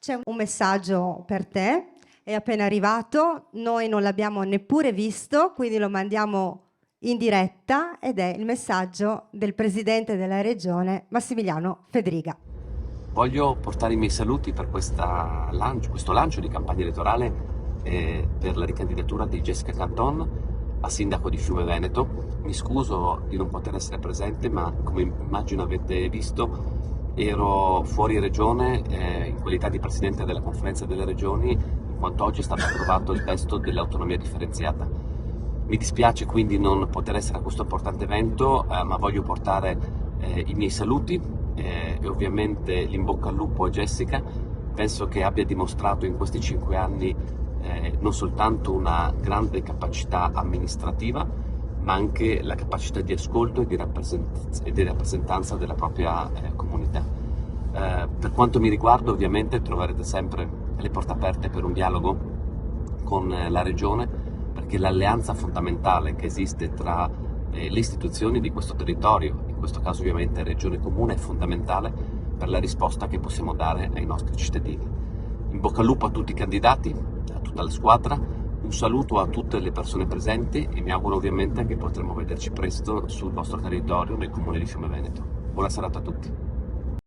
C'è un messaggio per te, è appena arrivato, noi non l'abbiamo neppure visto, quindi lo mandiamo in diretta ed è il messaggio del presidente della regione Massimiliano Fedriga. Voglio portare i miei saluti per questo lancio di campagna elettorale per la ricandidatura di Jessica Canton a sindaco di Fiume Veneto. Mi scuso di non poter essere presente, ma come immagino avete visto ero fuori regione in qualità di presidente della conferenza delle regioni, in quanto oggi è stato approvato il testo dell'autonomia differenziata. Mi dispiace quindi non poter essere a questo importante evento, ma voglio portare i miei saluti e ovviamente l'in bocca al lupo a Jessica. Penso che abbia dimostrato in questi 5 anni non soltanto una grande capacità amministrativa, ma anche la capacità di ascolto e di rappresentanza della propria comunità. Per quanto mi riguarda, ovviamente troverete sempre le porte aperte per un dialogo con la Regione, perché l'alleanza fondamentale che esiste tra le istituzioni di questo territorio, in questo caso ovviamente Regione Comune, è fondamentale per la risposta che possiamo dare ai nostri cittadini. In bocca al lupo a tutti i candidati, a tutta la squadra, un saluto a tutte le persone presenti e mi auguro ovviamente che potremo vederci presto sul vostro territorio nel comune di Fiume Veneto. Buona serata a tutti.